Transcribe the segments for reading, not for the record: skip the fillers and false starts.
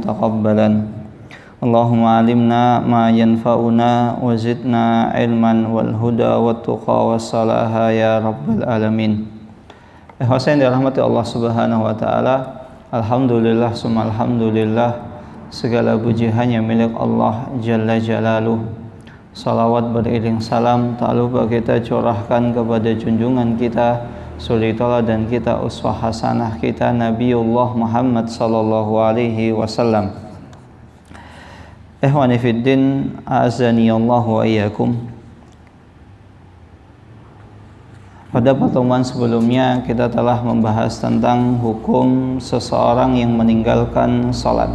متقبلا اللهم علمنا ما ينفعنا وزدنا علما والهدى والتقى والصلاح يا رب العالمين. Hadirin dirahmati Allah Subhanahu wa taala. Alhamdulillah summa alhamdulillah, segala puji hanya milik Allah Jalla Jalaluh. Salawat beriring salam tak lupa kita curahkan kepada junjungan kita, suri tauladan kita, uswah hasanah kita, Nabiullah Muhammad sallallahu alaihi wasallam. Ikhwani fiddin, a'azani Allah wa iyyakum. Pada pertemuan sebelumnya kita telah membahas tentang hukum seseorang yang meninggalkan salat.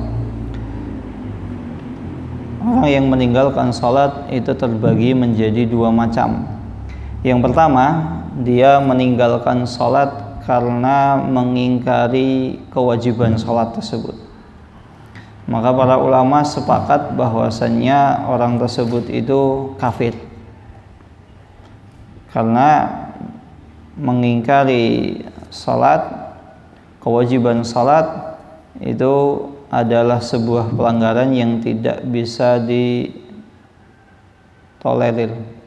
Orang yang meninggalkan salat itu terbagi menjadi dua macam. Yang pertama, dia meninggalkan salat karena mengingkari kewajiban salat tersebut. Maka para ulama sepakat bahwasannya orang tersebut itu kafir karena mengingkari salat, kewajiban salat itu adalah sebuah pelanggaran yang tidak bisa ditolerir,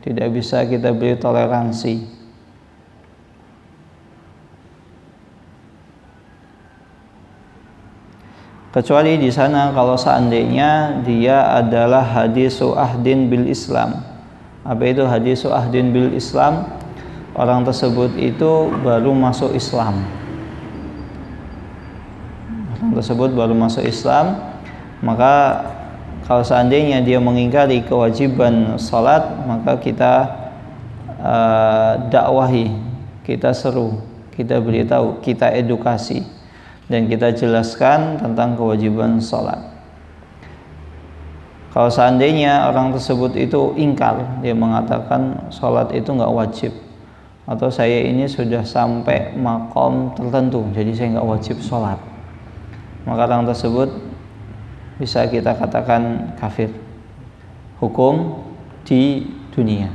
tidak bisa kita beri toleransi. Kecuali di sana kalau seandainya dia adalah hadisu ahdin bil Islam. Apa itu hadisu ahdin bil Islam? Orang tersebut itu baru masuk Islam. Orang tersebut baru masuk Islam, maka kalau seandainya dia mengingkari kewajiban salat, maka kita dakwahi, kita seru, kita beritahu, kita edukasi, dan kita jelaskan tentang kewajiban sholat. Kalau seandainya orang tersebut itu ingkar, dia mengatakan sholat itu nggak wajib, atau saya ini sudah sampai makom tertentu jadi saya nggak wajib sholat, maka orang tersebut bisa kita katakan kafir hukum di dunia.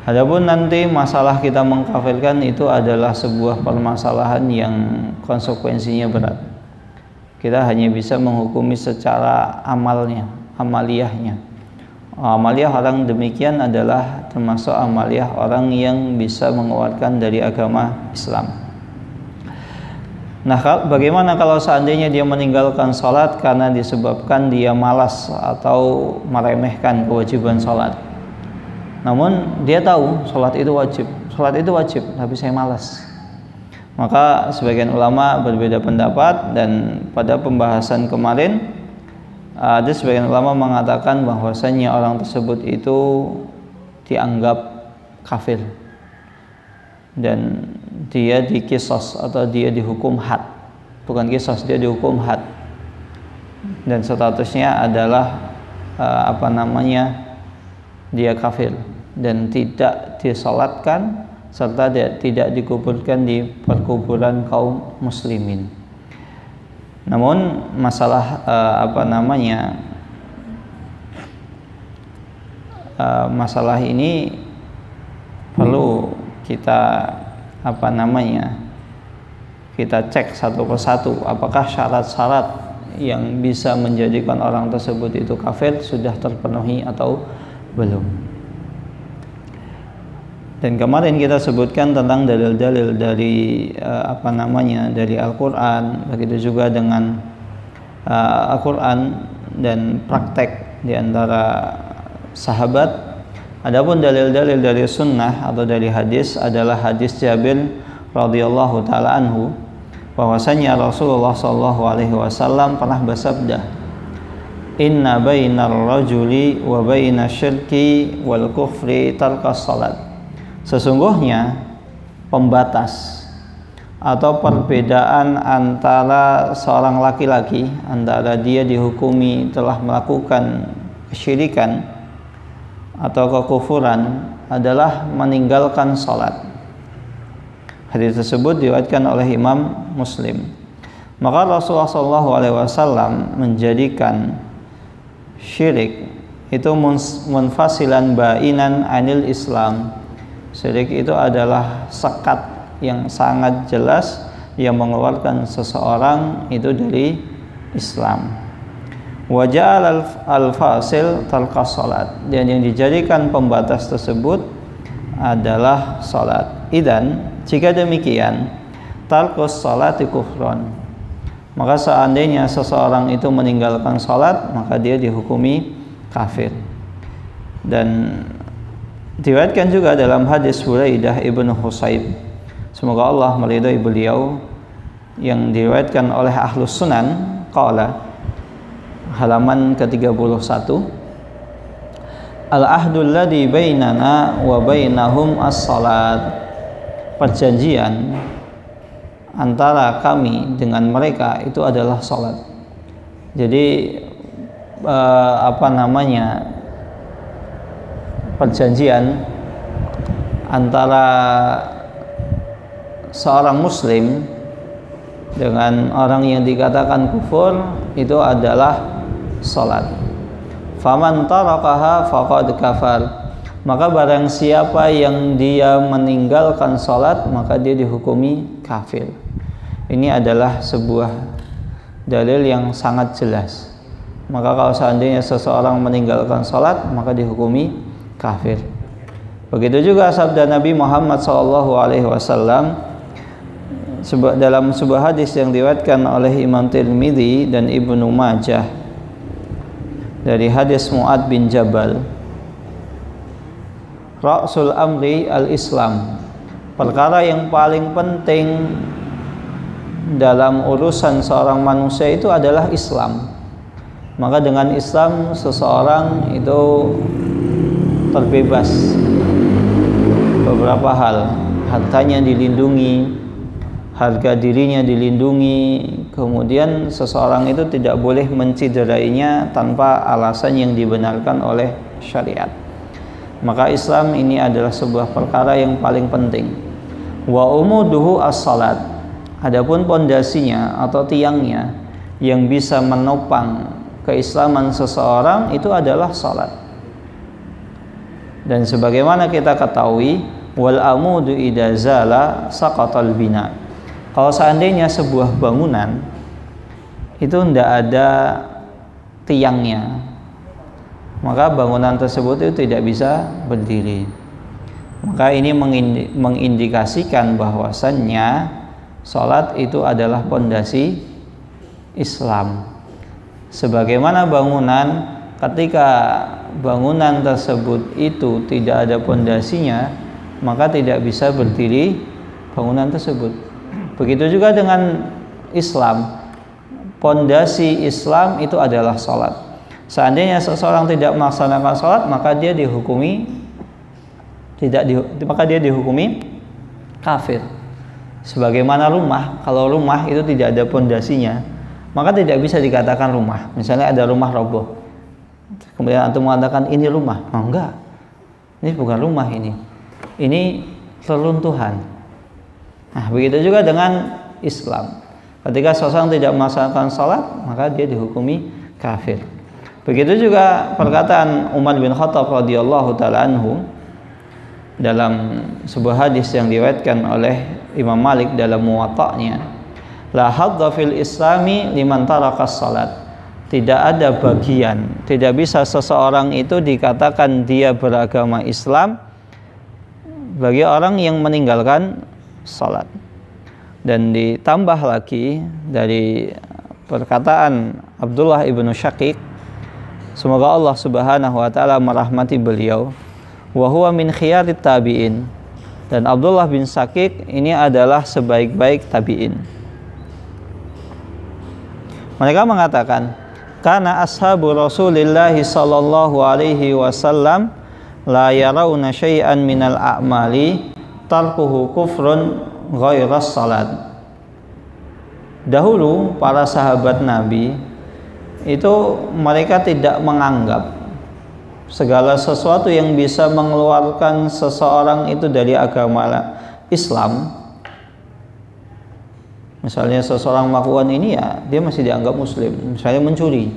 Adapun nanti masalah kita mengkafirkan itu adalah sebuah permasalahan yang konsekuensinya berat. Kita hanya bisa menghukumi secara amalnya, amaliyahnya. Amaliyah orang demikian adalah termasuk amaliyah orang yang bisa mengeluarkan dari agama Islam. Nah, bagaimana kalau seandainya dia meninggalkan sholat karena disebabkan dia malas atau meremehkan kewajiban sholat? Namun dia tahu sholat itu wajib, tapi saya malas. Maka sebagian ulama berbeda pendapat, dan pada pembahasan kemarin ada sebagian ulama mengatakan bahwasanya orang tersebut itu dianggap kafir dan dia dikisos atau dia dihukum had. Bukan kisos, dia dihukum had, dan statusnya adalah dia kafir dan tidak disolatkan serta tidak dikuburkan di perkuburan kaum muslimin. Namun masalah masalah ini perlu kita kita cek satu persatu, apakah syarat-syarat yang bisa menjadikan orang tersebut itu kafir sudah terpenuhi atau belum. Dan kemarin kita sebutkan tentang dalil-dalil dari dari Al-Qur'an, begitu juga dengan Al-Qur'an dan praktek di antara sahabat. Adapun dalil-dalil dari sunnah atau dari hadis adalah hadis Jabir radhiyallahu taala anhu, bahwasanya Rasulullah sallallahu alaihi wasallam pernah bersabda, "Inna bainar rajuli wa bainasyirki wal kufri tarkas salat." Sesungguhnya pembatas atau perbedaan antara seorang laki-laki, antara dia dihukumi telah melakukan kesyirikan atau kekufuran, adalah meninggalkan salat. Hadis tersebut diriwayatkan oleh Imam Muslim. Maka Rasulullah SAW menjadikan syirik itu munfasilan bainan anil Islam. Syirik itu adalah sekat yang sangat jelas yang mengeluarkan seseorang itu dari Islam. Wa ja'al al-fasil tarkas salat, dan yang dijadikan pembatas tersebut adalah salat. Idan, jika demikian, tarkus salati kufron, maka seandainya seseorang itu meninggalkan salat, maka dia dihukumi kafir. Dan diriwayatkan juga dalam hadis Buraidah ibnu Husayb, semoga Allah meridhai beliau, yang diriwayatkan oleh Ahlus Sunan, qala, halaman ke-31, al-ahdul ladzi bainana wa bainahum as-salat, perjanjian antara kami dengan mereka itu adalah salat. Jadi perjanjian antara seorang muslim dengan orang yang dikatakan kufur itu adalah salat. Faman tarakaha faqad kafar, maka barang siapa yang dia meninggalkan salat, maka dia dihukumi kafir. Ini adalah sebuah dalil yang sangat jelas. Maka kalau seandainya seseorang meninggalkan salat, maka dihukumi kafir. Begitu juga sabda Nabi Muhammad SAW dalam sebuah hadis yang diriwayatkan oleh Imam Tirmidzi dan Ibnu Majah dari hadis Mu'ad bin Jabal, Ra'sul amri al-Islam, perkara yang paling penting dalam urusan seorang manusia itu adalah Islam. Maka dengan Islam seseorang itu terbebas beberapa hal, hartanya dilindungi, harga dirinya dilindungi, kemudian seseorang itu tidak boleh menciderainya tanpa alasan yang dibenarkan oleh syariat. Maka Islam ini adalah sebuah perkara yang paling penting. Wa umuduhu as-salat, adapun pondasinya atau tiangnya yang bisa menopang keislaman seseorang itu adalah salat. Dan sebagaimana kita ketahui, wal amudu idza zala saqatal bina, kalau seandainya sebuah bangunan itu tidak ada tiangnya, maka bangunan tersebut itu tidak bisa berdiri. Maka ini mengindikasikan bahwasannya salat itu adalah pondasi Islam. Sebagaimana bangunan, ketika bangunan tersebut itu tidak ada pondasinya, maka tidak bisa berdiri bangunan tersebut. Begitu juga dengan Islam, pondasi Islam itu adalah salat. Seandainya seseorang tidak melaksanakan salat, maka dia dihukumi kafir. Sebagaimana rumah, kalau rumah itu tidak ada pondasinya, maka tidak bisa dikatakan rumah. Misalnya ada rumah roboh, kemudian antum mengatakan ini rumah, enggak, ini bukan rumah, ini reruntuhan. Nah, begitu juga dengan Islam. Ketika seseorang tidak melaksanakan salat, maka dia dihukumi kafir. Begitu juga perkataan Umar bin Khattab radhiyallahu taala anhu dalam sebuah hadis yang diriwayatkan oleh Imam Malik dalam Muwatta'nya, la hadza fil islami liman tarakas salat, tidak ada bagian, tidak bisa seseorang itu dikatakan dia beragama Islam bagi orang yang meninggalkan salat. Dan ditambah lagi dari perkataan Abdullah ibnu Syaqiq, semoga Allah subhanahu wa ta'ala merahmati beliau, wa huwa min khiyarit tabi'in, dan Abdullah bin Syaqiq ini adalah sebaik-baik tabi'in. Mereka mengatakan, kana ashabu Rasulillah sallallahu alaihi wasallam la yarawna syai'an minal a'mali tarkuhu kufrun ghairas salat. Dahulu para sahabat Nabi itu mereka tidak menganggap segala sesuatu yang bisa mengeluarkan seseorang itu dari agama Islam. Misalnya seseorang melakukan ini, ya dia masih dianggap muslim. Misalnya mencuri,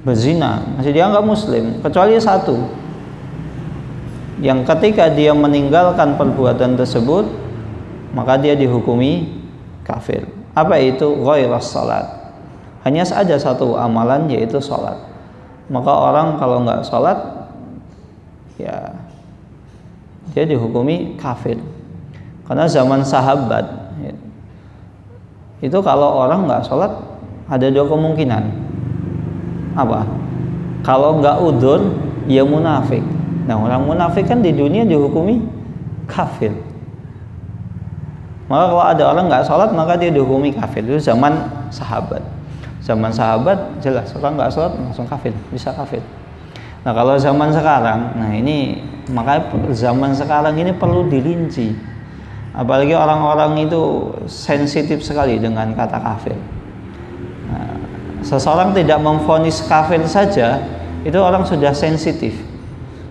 berzina, masih dianggap muslim, kecuali satu, yang ketika dia meninggalkan perbuatan tersebut, maka dia dihukumi kafir. Apa itu? Ghairas salat. hanya saja satu amalan, yaitu sholat. Maka orang kalau nggak sholat, ya dia dihukumi kafir. Karena zaman sahabat itu kalau orang nggak sholat ada dua kemungkinan. Apa? Kalau nggak udzur, ya munafik. Nah, orang munafik kan di dunia dihukumi kafir. Maka kalau ada orang nggak sholat, maka dia dihukumi kafir. Itu zaman sahabat. Zaman sahabat jelas orang nggak sholat langsung kafir, bisa kafir. Nah, kalau zaman sekarang, nah ini makanya zaman sekarang ini perlu dirinci. Apalagi orang-orang itu sensitif sekali dengan kata kafir. Nah, seseorang tidak memvonis kafir saja, itu orang sudah sensitif.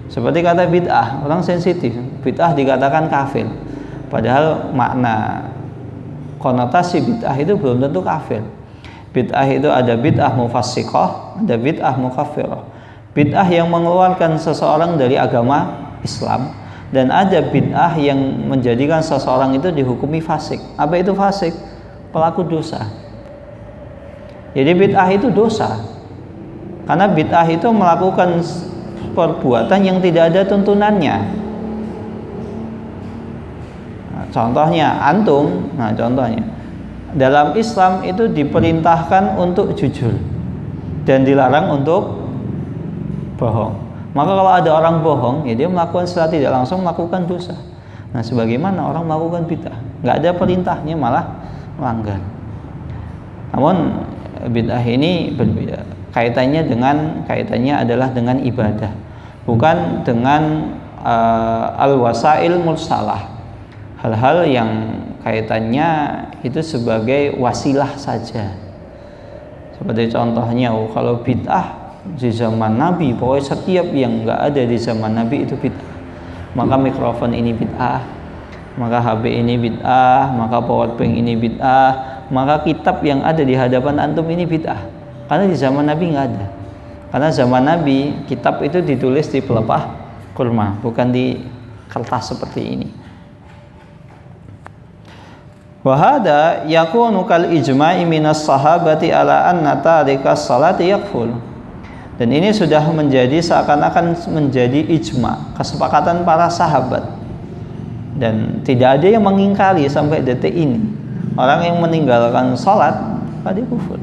Seperti kata bid'ah, orang sensitif. Bid'ah dikatakan kafir. Padahal makna konotasi bid'ah itu belum tentu kafir. Bid'ah itu ada bid'ah mufassiqah, ada bid'ah mukaffirah. Bid'ah yang mengeluarkan seseorang dari agama Islam, dan ada bid'ah yang menjadikan seseorang itu dihukumi fasik. Apa itu fasik? Pelaku dosa. Jadi bid'ah itu dosa. Karena bid'ah itu melakukan perbuatan yang tidak ada tuntunannya. Contohnya antum, contohnya dalam Islam itu diperintahkan untuk jujur dan dilarang untuk bohong. Maka kalau ada orang bohong, ya dia melakukan secara tidak langsung melakukan dosa. Nah, sebagaimana orang melakukan bid'ah, nggak ada perintahnya malah melanggar. Namun bid'ah ini berbeda. Kaitannya adalah dengan ibadah, bukan dengan al-wasail mursalah. Hal-hal yang kaitannya itu sebagai wasilah saja. Seperti contohnya, kalau bid'ah di zaman Nabi, pokoknya setiap yang nggak ada di zaman Nabi itu bid'ah. Maka mikrofon ini bid'ah, maka HP ini bid'ah, maka powerbank ini bid'ah, maka kitab yang ada di hadapan antum ini bid'ah. Karena di zaman Nabi nggak ada. Karena zaman Nabi kitab itu ditulis di pelepah kurma, bukan di kertas seperti ini. Wahada yakunu kal ijma'i minas sahabati ala anna tarikas salati yakfur. Dan ini sudah menjadi seakan-akan menjadi ijma, kesepakatan para sahabat. Dan tidak ada yang mengingkari sampai detik ini. Orang yang meninggalkan salat pada kufur.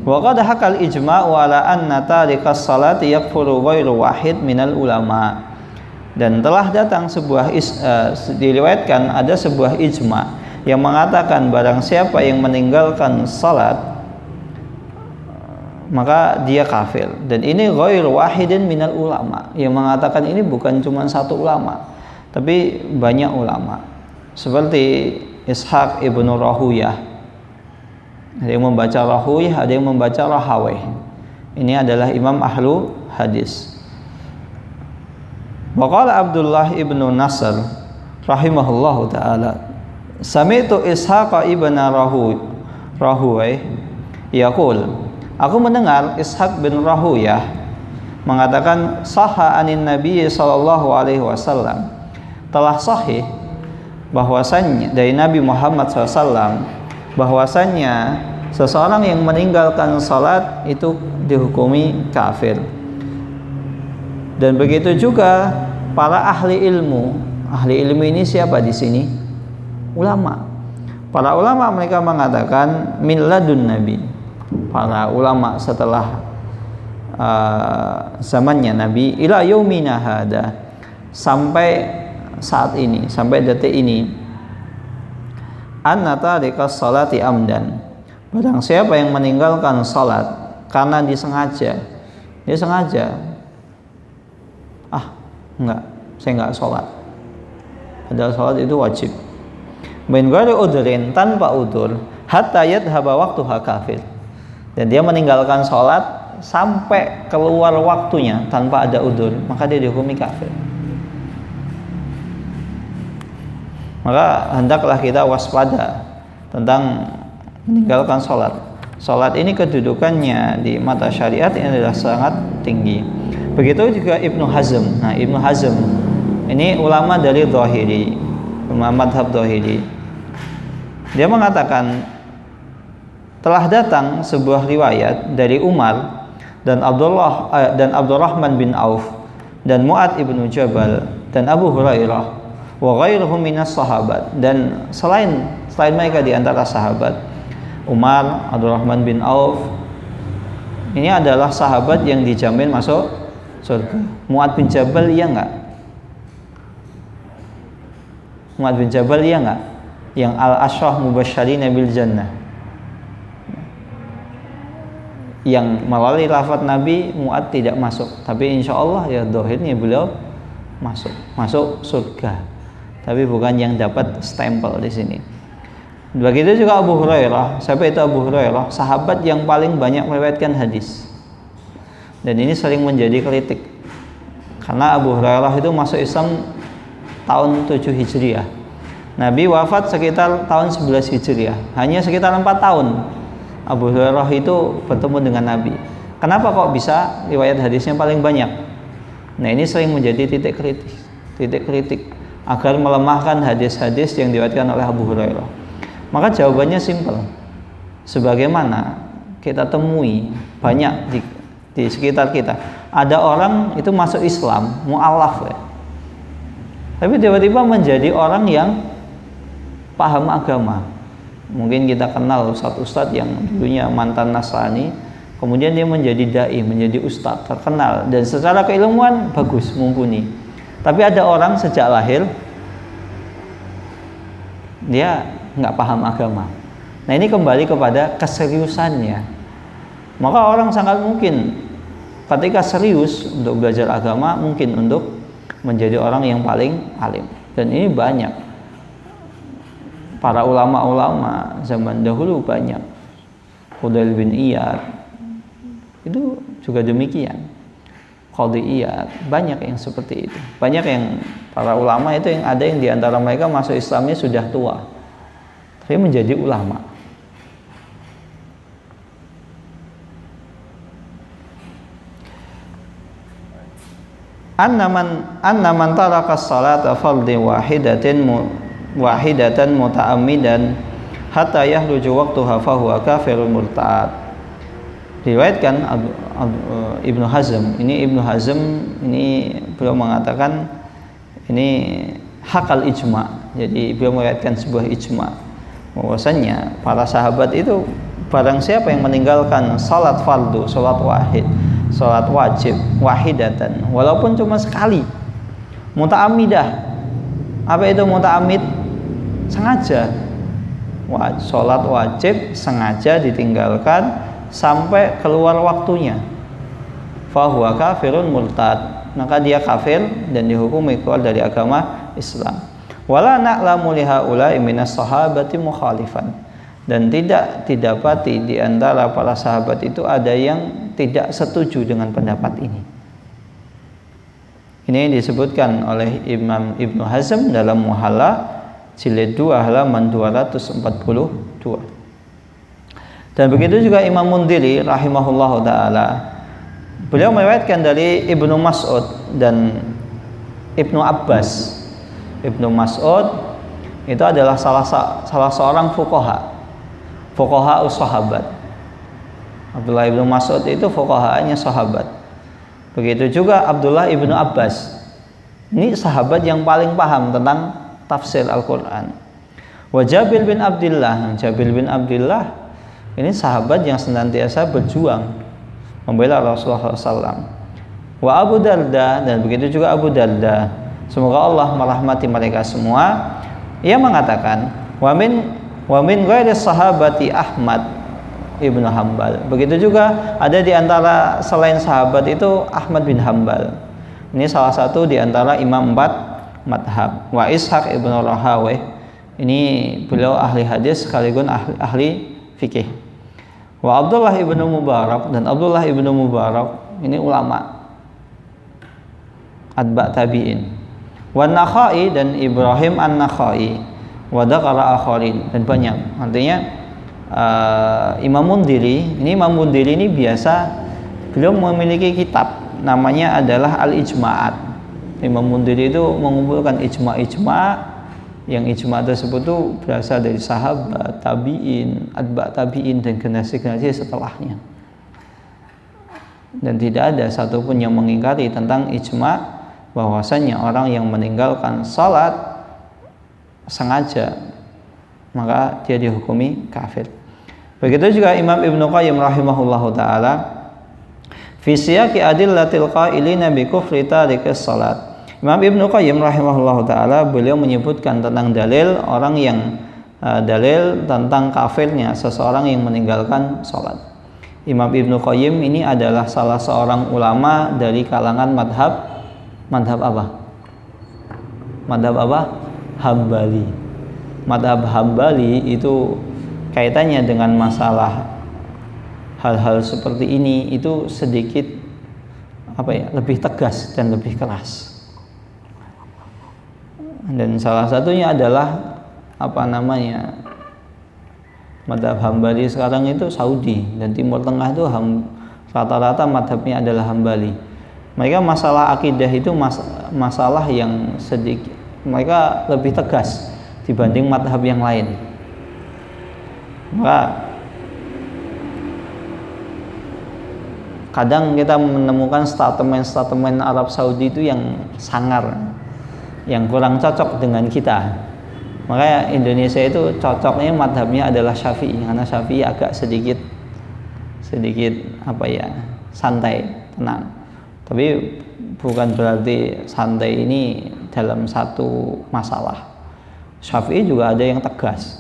Wa qad hakal ijma'u ala anna tarikas salati yakfuru ghairu wahid minal ulama. Dan telah datang diriwayatkan ada sebuah ijma' yang mengatakan barang siapa yang meninggalkan salat maka dia kafir. Dan ini ghair wahidin minal ulama, yang mengatakan ini bukan cuma satu ulama tapi banyak ulama, seperti Ishaq ibnu Rahuyah. Ada yang membaca Rahuyah, ada yang membaca Rahawih. Ini adalah imam ahlu hadis. Waqala Abdullah ibnu Nasr rahimahullahu ta'ala, sami'tu Ishaq ibn Rahuyah yaqul, aku mendengar Ishaq bin Rahuyah mengatakan, sahha anin Nabi sallallahu alaihi wasallam, telah sahih bahwasannya dari Nabi Muhammad SAW bahwasannya seseorang yang meninggalkan salat itu dihukumi kafir. Dan begitu juga para ahli ilmu. Ahli ilmu ini siapa di sini? Ulama. Para ulama mereka mengatakan min ladun Nabi. Para ulama setelah zamannya Nabi ila yaumina hada, sampai saat ini, sampai detik ini, anna tarikas salati amdan, barang siapa yang meninggalkan salat karena disengaja, dia sengaja, saya enggak salat, padahal salat itu wajib, min ghairi udhrin, tanpa udzur, hatta yadhhaba waqtuha kafir, dan dia meninggalkan salat sampai keluar waktunya tanpa ada udzur, maka dia dihukumi kafir. Maka hendaklah kita waspada tentang meninggalkan sholat. Sholat ini kedudukannya di mata syariat ini adalah sangat tinggi. Begitu juga Ibnu Hazm. Nah, Ibnu Hazm ini ulama dari Dhahiri, ulama madhab Dhahiri. Dia mengatakan telah datang sebuah riwayat dari Umar dan Abdurrahman bin Auf dan Mu'ad ibnu Jabal dan Abu Hurairah wa ghairuhum minas sahabat, dan selain mereka di antara sahabat. Umar, Abdurrahman bin Auf ini adalah sahabat yang dijamin masuk surga. Mu'ad bin Jabal iya enggak? Mu'ad bin Jabal iya enggak? Yang al-ashrah mubasysyirina bil jannah, yang melalui lafaz Nabi Mu'ad tidak masuk, tapi insya Allah ya dohirnya beliau masuk surga, tapi bukan yang dapat stempel di sini. Begitu juga Abu Hurairah. Siapa itu Abu Hurairah? Sahabat yang paling banyak meriwayatkan hadis, dan ini sering menjadi kritik karena Abu Hurairah itu masuk Islam tahun 7 Hijriah. Nabi wafat sekitar tahun 11 Hijriah, hanya sekitar 4 tahun Abu Hurairah itu bertemu dengan Nabi. Kenapa kok bisa riwayat hadisnya paling banyak? Nah, ini sering menjadi titik kritik agar melemahkan hadis-hadis yang diriwayatkan oleh Abu Hurairah. Maka jawabannya simpel. Sebagaimana kita temui banyak di sekitar kita, ada orang itu masuk Islam mu'alaf ya, tapi tiba-tiba menjadi orang yang paham agama. Mungkin kita kenal ustadz yang dulunya mantan Nasrani, kemudian dia menjadi dai, menjadi ustadz terkenal, dan secara keilmuan bagus, mumpuni. Tapi ada orang sejak lahir dia nggak paham agama. Nah, ini kembali kepada keseriusannya. Maka orang sangat mungkin ketika serius untuk belajar agama, mungkin untuk menjadi orang yang paling alim. Dan ini banyak. Para ulama-ulama zaman dahulu banyak. Fudail bin Iyad itu juga demikian. Qadhi Iyad, banyak yang seperti itu. Banyak yang para ulama itu yang ada yang diantara mereka masuk Islamnya sudah tua, tapi menjadi ulama. Anna man taraka as-salata fardhi wahidatan muta'ammidan hatta yahruju waqtuha fa huwa kafirun murtad. Diriwayatkan Ibnu Hazm. Ini Ibnu Hazm ini beliau mengatakan ini hakal ijma. Jadi beliau meriwayatkan sebuah ijma bahwasanya para sahabat itu barang siapa yang meninggalkan salat fardu, salat wajib wahidatan, walaupun cuma sekali, muta'ammidah. Apa itu muta'ammid? Sengaja. Salat wajib sengaja ditinggalkan sampai keluar waktunya, fahuwa kafirun murtad, maka dia kafir dan dihukumi keluar dari agama Islam. Wala na'lamu lihaula'i minas sahabati mukhalifan, dan tidak didapati di antara para sahabat itu ada yang tidak setuju dengan pendapat ini. Ini disebutkan oleh Imam Ibnu Hazm dalam Muhalla jilid 2 halaman 242. Dan begitu juga Imam Mundhiri rahimahullahu taala, beliau meriwayatkan dari Ibnu Mas'ud dan Ibnu Abbas. Ibnu Mas'ud itu adalah salah seorang fuqaha sahabat. Abdullah Ibnu Mas'ud itu fuqahanya sahabat. Begitu juga Abdullah Ibnu Abbas. Ini sahabat yang paling paham tentang tafsir Al-Qur'an. Wa Jabir bin Abdullah ini sahabat yang senantiasa berjuang membela Rasulullah SAW. Wa Abu Darda, dan begitu juga Abu Darda, semoga Allah merahmati mereka semua. Ia mengatakan, wa min ghairi sahabati Ahmad ibnu Hambal. Begitu juga ada di antara selain sahabat itu Ahmad bin Hambal. Ini salah satu di antara imam 4 madhab. Wa Ishaq ibnu Rahawih, ini beliau ahli hadis sekaligus ahli fikih. Wa Abdullah ibnu Mubarak, dan Abdullah ibnu Mubarak ini ulama atba tabi'in. Wa Nakhai, dan Ibrahim an-Nakhai. Wa dzakara akharin, dan banyak. Artinya Imam Mundhiri ini biasa beliau memiliki kitab namanya adalah Al-Ijma'at. Imam Mundhiri itu mengumpulkan ijma' Yang ijma tersebut tuh berasal dari sahabat, tabi'in, atba' tabi'in dan generasi-generasi setelahnya. Dan tidak ada satupun yang mengingkari tentang ijma bahwasannya orang yang meninggalkan salat sengaja maka dia dihukumi kafir. Begitu juga Imam Ibnu Qayyim rahimahullahu taala fi siyaqi adillatil qailina bi kufri tarikis salat. Imam Ibnu Qayyim rahimahullahu taala beliau menyebutkan tentang dalil orang yang dalil tentang kafirnya seseorang yang meninggalkan salat. Imam Ibnu Qayyim ini adalah salah seorang ulama dari kalangan madhab apa? Madhab apa? Hambali. Madhab Hambali itu kaitannya dengan masalah hal-hal seperti ini itu sedikit lebih tegas dan lebih keras. Dan salah satunya adalah madhab Hambali sekarang itu Saudi dan Timur Tengah itu rata-rata madhabnya adalah Hambali. Mereka masalah akidah itu masalah yang sedikit mereka lebih tegas dibanding madhab yang lain. Maka kadang kita menemukan statement Arab Saudi itu yang sangar, yang kurang cocok dengan kita. Makanya Indonesia itu cocoknya madhabnya adalah Syafi'i, karena Syafi'i agak sedikit santai, tenang. Tapi bukan berarti santai ini dalam satu masalah. Syafi'i juga ada yang tegas,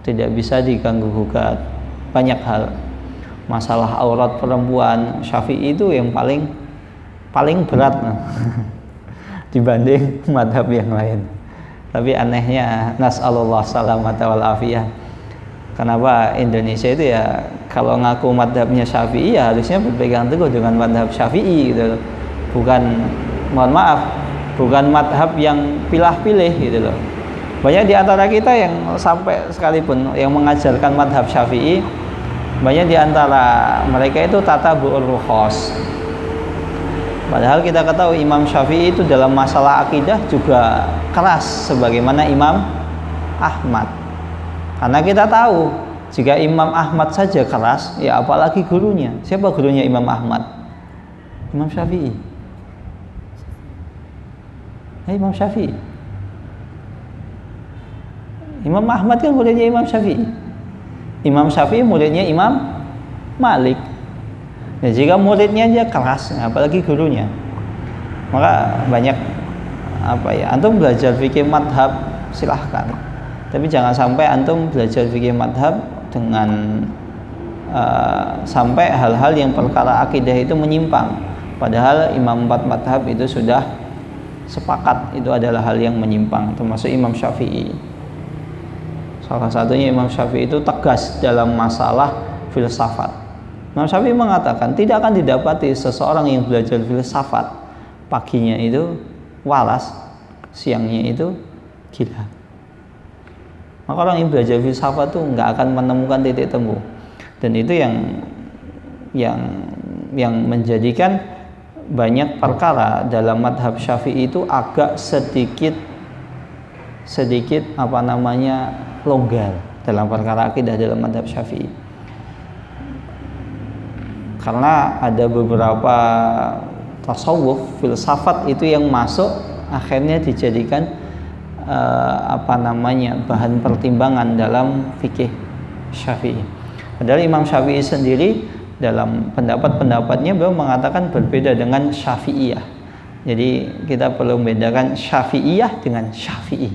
tidak bisa diganggu gugat. Banyak hal, masalah aurat perempuan, Syafi'i itu yang paling berat dibanding madhab yang lain. Tapi anehnya nas'alullah salamata wal afiyah, kenapa Indonesia itu ya kalau ngaku madhabnya Syafi'i ya harusnya berpegang teguh dengan madhab Syafi'i gitu loh. Bukan madhab yang pilah-pilih gitu loh. Banyak di antara kita yang sampai sekalipun yang mengajarkan madhab Syafi'i, banyak di antara mereka itu tatabu'ur rukhas. Padahal kita ketahui Imam Syafi'i itu dalam masalah akidah juga keras sebagaimana Imam Ahmad. Karena kita tahu jika Imam Ahmad saja keras, ya apalagi gurunya. Siapa gurunya Imam Ahmad? Imam Syafi'i. Imam Syafi'i. Imam Ahmad kan muridnya Imam Syafi'i. Imam Syafi'i muridnya Imam Malik. Ya, jika muridnya aja keras, apalagi gurunya. Maka banyak antum belajar fikih madhab silahkan, tapi jangan sampai antum belajar fikih madhab dengan sampai hal-hal yang perkara akidah itu menyimpang. Padahal imam 4 madhab itu sudah sepakat itu adalah hal yang menyimpang, termasuk Imam Syafi'i. Salah satunya Imam Syafi'i itu tegas dalam masalah filsafat. Imam Syafi'i mengatakan tidak akan didapati seseorang yang belajar filsafat paginya itu walas, siangnya itu gila. Maka orang yang belajar filsafat tuh nggak akan menemukan titik temu. Dan itu yang menjadikan banyak perkara dalam madhab Syafi'i itu agak sedikit longgar dalam perkara akidah dalam madhab Syafi'i. Karena ada beberapa tasawuf, filsafat itu yang masuk akhirnya dijadikan bahan pertimbangan dalam fikih Syafi'i. Padahal Imam Syafi'i sendiri dalam pendapat-pendapatnya beliau mengatakan berbeda dengan Syafi'iyah. Jadi kita perlu membedakan Syafi'iyah dengan Syafi'i.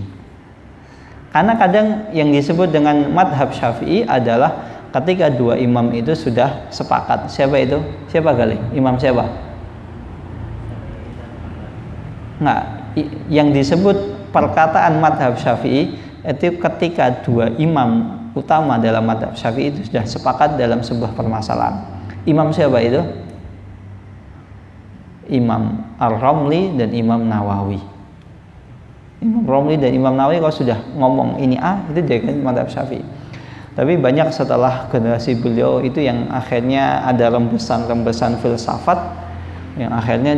Karena kadang yang disebut dengan madhab Syafi'i adalah ketika dua imam itu sudah sepakat. Siapa itu? Siapa kali? Imam siapa? Nggak. Yang disebut perkataan madhab Syafi'i itu ketika dua imam utama dalam madhab Syafi'i itu sudah sepakat dalam sebuah permasalahan. Imam siapa itu? Imam Ar-Ramli dan Imam Nawawi. Imam Ramli dan Imam Nawawi kalau sudah ngomong ini A, itu jadi madhab Syafi'i. Tapi banyak setelah generasi beliau itu yang akhirnya ada rembesan-rembesan filsafat yang akhirnya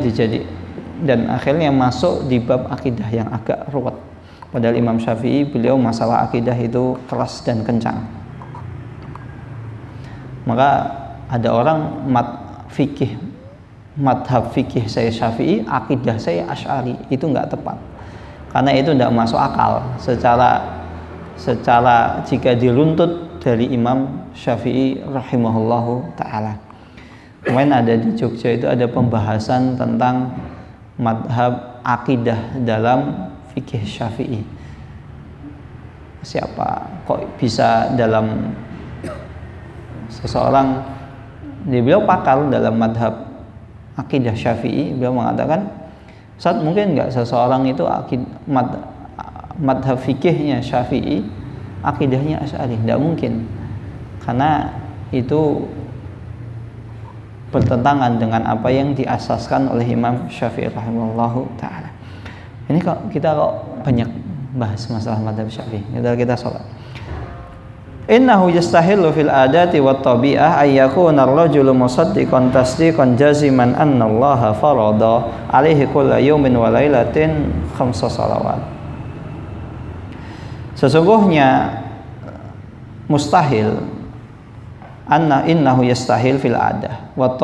dan akhirnya masuk di bab akidah yang agak ruwet. Padahal Imam Syafi'i beliau masalah akidah itu keras dan kencang. Maka ada orang madhab fikih saya Syafi'i, akidah saya Asy'ari, itu nggak tepat. Karena itu tidak masuk akal secara jika diruntut dari Imam Syafi'i rahimahullahu ta'ala. Kemarin ada di Jogja itu ada pembahasan tentang madhab akidah dalam fikih Syafi'i. Siapa kok bisa dalam seseorang, beliau pakar dalam madhab akidah Syafi'i, beliau mengatakan, Ustaz, mungkin nggak seseorang itu madhab fikihnya Syafi'i, akidahnya Asy'ari? Tidak mungkin, karena itu bertentangan dengan apa yang diasaskan oleh Imam Syafi'i rahimahullahu ta'ala. Ini kita banyak bahas masalah madhab Syafi'i. Kita sholat. Innahu yastahilu fil adati wat tabi'ah ay yakuna ar-rajulu musaddiqan tasdiqan jaziman anna Allah farada alaihi kulla yawmin wa lailatin 5 shalawat. Sesungguhnya mustahil innahu yastahil fil adah wat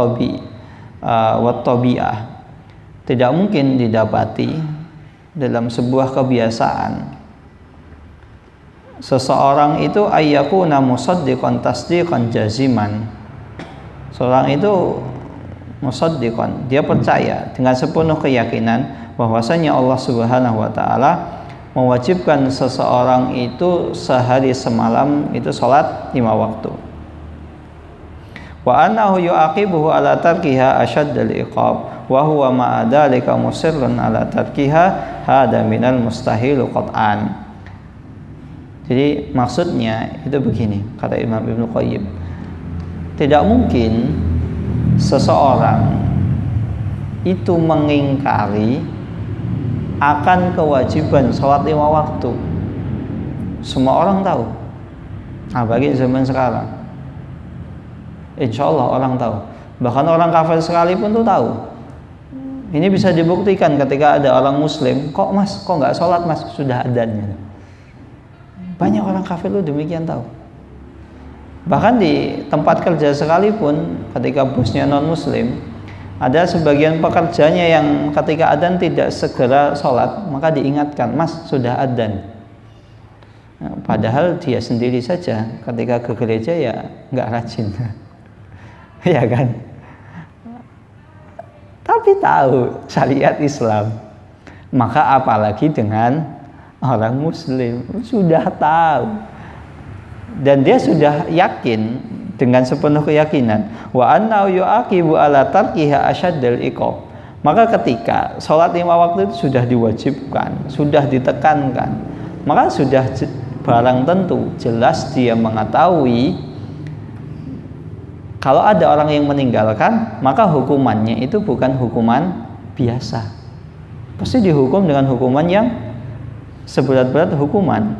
tabi'ah, tidak mungkin didapati dalam sebuah kebiasaan seseorang itu ayyakuna musaddiqan tasdiqan jaziman. Seorang itu musaddiqan, dia percaya dengan sepenuh keyakinan bahwasanya Allah Subhanahu wa taala mewajibkan seseorang itu sehari semalam itu salat 5 waktu. Wa annahu yu'aqibuhu ala tarkiha asyaddal iqab wa huwa ma'a dzalika musirrun ala tarkiha hada minal mustahil qat'an. Jadi maksudnya itu begini, kata Imam Ibnu Qayyim, tidak mungkin seseorang itu mengingkari akan kewajiban salat 5 waktu. Semua orang tahu. Bagi zaman sekarang insya Allah orang tahu, bahkan orang kafir sekalipun tuh tahu. Ini bisa dibuktikan ketika ada orang muslim, kok nggak sholat mas, sudah adzannya. Banyak orang kafir tuh demikian tahu. Bahkan di tempat kerja sekalipun, ketika bosnya non muslim, ada sebagian pekerjanya yang ketika adzan tidak segera sholat, maka diingatkan, mas sudah adzan. Padahal dia sendiri saja ketika ke gereja ya nggak rajin. Ya kan, tapi tahu syariat Islam, maka apalagi dengan orang muslim, sudah tahu dan dia sudah yakin dengan sepenuh keyakinan wa anna yu'aqibu ala tarkiha asyaddal iqab. Maka ketika sholat 5 waktu itu sudah diwajibkan, sudah ditekankan, maka sudah barang tentu jelas dia mengetahui kalau ada orang yang meninggalkan, maka hukumannya itu bukan hukuman biasa. Pasti dihukum dengan hukuman yang seberat-berat hukuman.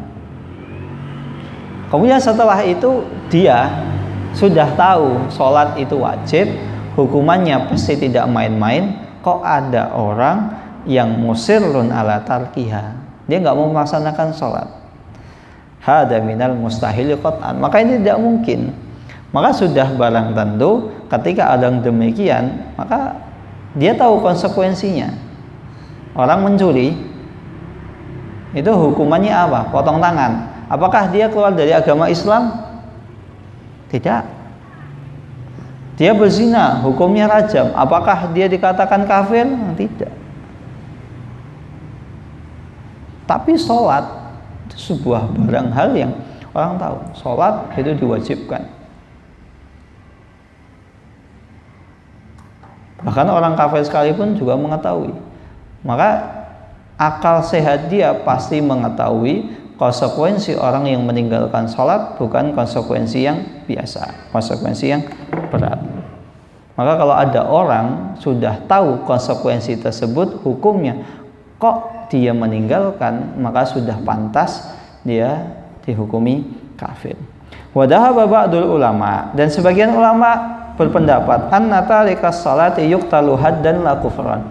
Kemudian setelah itu dia sudah tahu sholat itu wajib, hukumannya pasti tidak main-main. Kok ada orang yang musirrun ala tarkiha, dia nggak mau melaksanakan sholat. Hada minal mustahil qat'an. Maka ini tidak mungkin. Maka sudah barang tentu ketika ada yang demikian, maka dia tahu konsekuensinya. Orang mencuri itu hukumannya apa? Potong tangan. Apakah dia keluar dari agama Islam? Tidak. Dia berzina, hukumnya rajam. Apakah dia dikatakan kafir? Tidak. Tapi sholat itu sebuah barang hal yang orang tahu. Sholat itu diwajibkan. Bahkan orang kafir sekalipun juga mengetahui. Maka akal sehat dia pasti mengetahui konsekuensi orang yang meninggalkan sholat bukan konsekuensi yang biasa, konsekuensi yang berat. Maka kalau ada orang sudah tahu konsekuensi tersebut, hukumnya kok dia meninggalkan, maka sudah pantas dia dihukumi kafir. Wa dhahaba ba'dul ulama, dan sebagian ulama berpendapat anna tarikas salati yuqtalu haddan la kufran,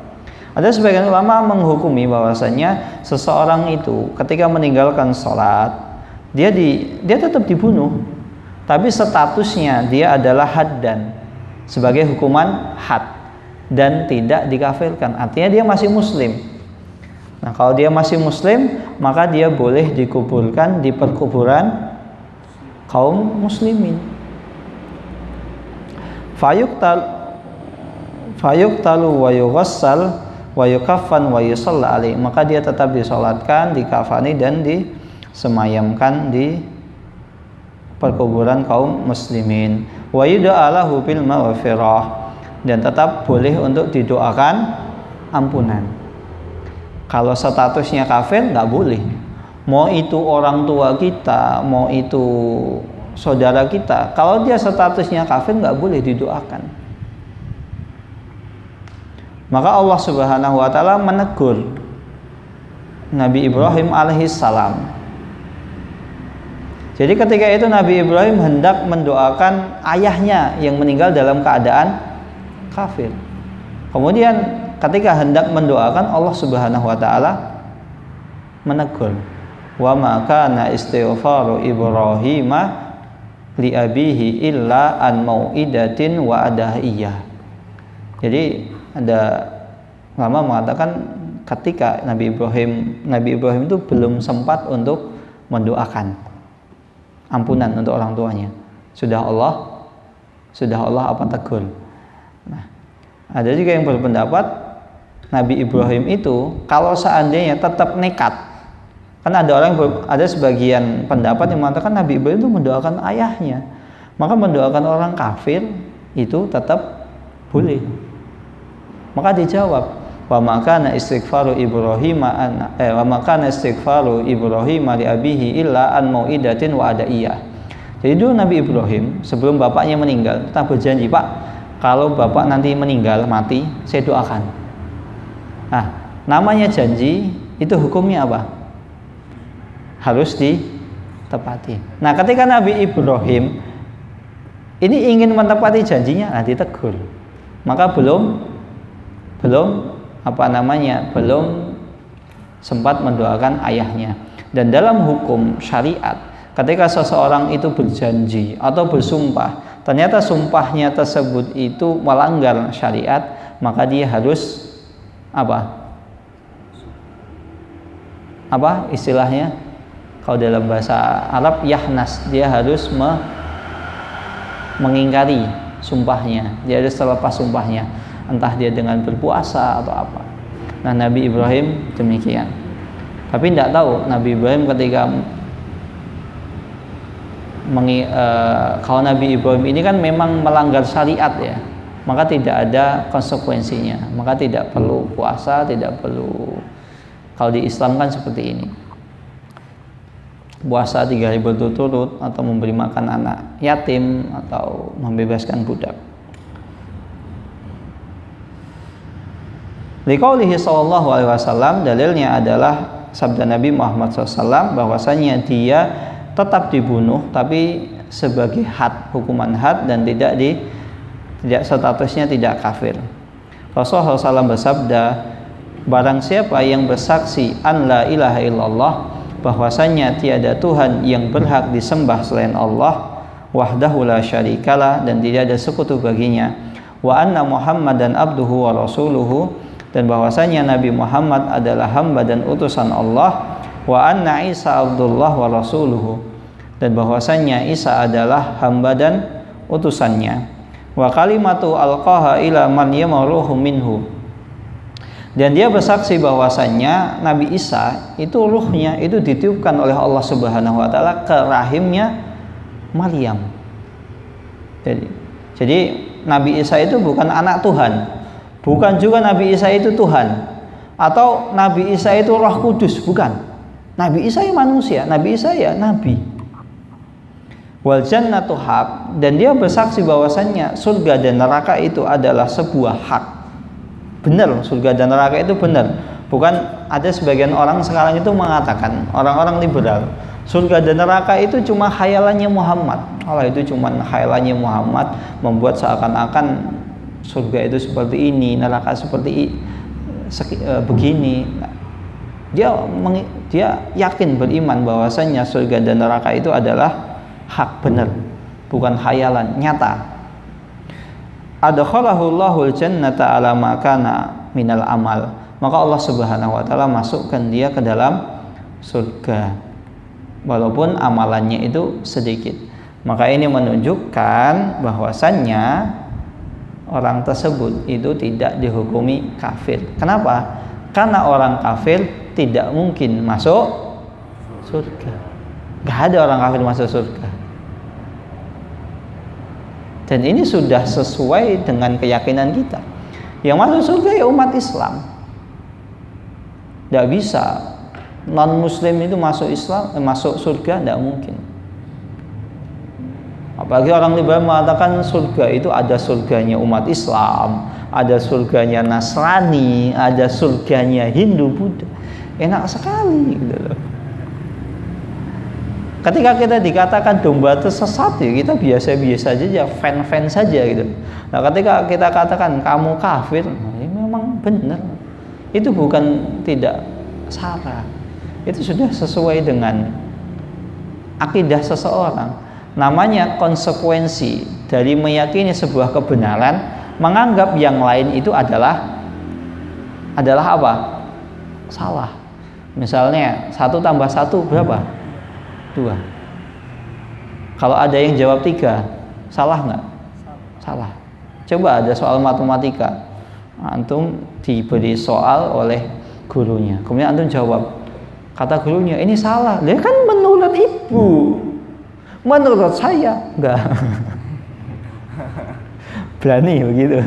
Ada sebagian ulama menghukumi bahwasanya seseorang itu ketika meninggalkan sholat, dia tetap dibunuh, tapi statusnya dia adalah haddan, sebagai hukuman had, dan tidak dikafirkan. Artinya dia masih muslim. Nah, kalau dia masih muslim, maka dia boleh dikuburkan di perkuburan kaum muslimin. Fayuqtalu wa yughassal wa yukaffan wa yusalla alaihi, maka dia tetap disolatkan, dikafani, dan disemayamkan di perkuburan kaum muslimin. Wa yud'a lahu bil maghfirah, dan tetap boleh untuk didoakan ampunan. Kalau statusnya kafir nggak boleh. Mau itu orang tua kita, mau itu saudara kita, kalau dia statusnya kafir nggak boleh didoakan. Maka Allah Subhanahu wa taala menegur Nabi Ibrahim alaihissalam. Jadi ketika itu Nabi Ibrahim hendak mendoakan ayahnya yang meninggal dalam keadaan kafir. Kemudian ketika hendak mendoakan, Allah Subhanahu wa taala menegur, wa ma kana istighfaru Ibrahim li abihi illa an mau'idatin wa adahiyah. Jadi ada ulama mengatakan ketika Nabi Ibrahim itu belum sempat untuk mendoakan ampunan untuk orang tuanya, sudah Allah apa tegur. Nah, ada juga yang berpendapat Nabi Ibrahim itu kalau seandainya tetap nekat, kan ada sebagian pendapat yang mengatakan Nabi Ibrahim itu mendoakan ayahnya, maka mendoakan orang kafir itu tetap boleh. Maka dijawab, wa makana istighfaru Ibrahim li abihi illa an mau'idatin wa adaiyah. Jadi dulu Nabi Ibrahim sebelum bapaknya meninggal tetap berjanji, Pak, kalau bapak nanti meninggal mati, saya doakan. Nah, namanya janji itu hukumnya apa? Harus ditepati. Nah, ketika Nabi Ibrahim ini ingin menepati janjinya, nah ditegur. Maka belum sempat mendoakan ayahnya. Dan dalam hukum syariat, ketika seseorang itu berjanji atau bersumpah, ternyata sumpahnya tersebut itu melanggar syariat, maka dia harus apa istilahnya kalau dalam bahasa Arab yahnas, dia harus mengingkari sumpahnya, dia harus terlepas sumpahnya, entah dia dengan berpuasa atau apa. Nah, Nabi Ibrahim demikian. Tapi tidak tahu Nabi Ibrahim ketika kalau Nabi Ibrahim ini kan memang melanggar syariat ya, maka tidak ada konsekuensinya, maka tidak perlu puasa, tidak perlu. Kalau di Islam kan seperti ini, puasa 3 hari berturut-turut, atau memberi makan anak yatim, atau membebaskan budak. Liqaulihi sallallahu alaihi wasallam, dalilnya adalah sabda Nabi Muhammad SAW bahwasanya dia tetap dibunuh tapi sebagai had, hukuman had, dan tidak statusnya tidak kafir. Rasulullah SAW bersabda, barang siapa yang bersaksi an la ilaha illallah, bahwasanya tiada Tuhan yang berhak disembah selain Allah, wahdahu la syarikalah, dan tidak ada sekutu baginya, wa anna Muhammadan abduhu wa rasuluhu, dan bahwasanya Nabi Muhammad adalah hamba dan utusan Allah, wa anna Isa abdullah wa rasuluhu, dan bahwasanya Isa adalah hamba dan utusannya, wa kalimatu alqaha ila man yamaruhu minhu, dan dia bersaksi bahwasanya Nabi Isa itu ruhnya itu ditiupkan oleh Allah Subhanahu wa taala ke rahimnya Maryam. Jadi Nabi Isa itu bukan anak Tuhan, bukan juga Nabi Isa itu Tuhan, atau Nabi Isa itu Roh Kudus, bukan. Nabi Isa ya manusia, Nabi Isa ya nabi. Wal jannatu haq, dan dia bersaksi bahwasannya surga dan neraka itu adalah sebuah hak. Benar, surga dan neraka itu benar. Bukan ada sebagian orang sekarang itu mengatakan, orang-orang liberal, surga dan neraka itu cuma khayalannya Muhammad. Allah itu cuma khayalannya Muhammad, membuat seakan-akan surga itu seperti ini, neraka seperti begini. Dia yakin, beriman bahwasanya surga dan neraka itu adalah hak, benar, bukan khayalan, nyata. Adkhalahu Allahul jannata ala ma kana minal amal. Maka Allah Subhanahu wa taala masukkan dia ke dalam surga walaupun amalannya itu sedikit. Maka ini menunjukkan bahwasannya orang tersebut itu tidak dihukumi kafir. Kenapa? Karena orang kafir tidak mungkin masuk surga. Gak ada orang kafir masuk surga. Dan ini sudah sesuai dengan keyakinan kita. Yang masuk surga ya umat Islam. Tidak bisa non Muslim itu masuk surga, tidak mungkin. Apalagi orang liberal mengatakan surga itu ada surganya umat Islam, ada surganya Nasrani, ada surganya Hindu, Buddha. Enak sekali gitu loh. Ketika kita dikatakan domba tersesat, ya kita biasa-biasa saja, fan-fan saja gitu. Nah, ketika kita katakan kamu kafir, ya memang benar. Itu bukan tidak salah. Itu sudah sesuai dengan akidah seseorang. Namanya konsekuensi dari meyakini sebuah kebenaran, menganggap yang lain itu adalah apa? Salah. Misalnya 1 tambah 1 berapa? 2. Kalau ada yang jawab 3, salah nggak? Salah. Coba ada soal matematika, antum diberi soal oleh gurunya, kemudian antum jawab, kata gurunya ini salah. Dia kan menurut ibu, menurut saya enggak. Berani begitu.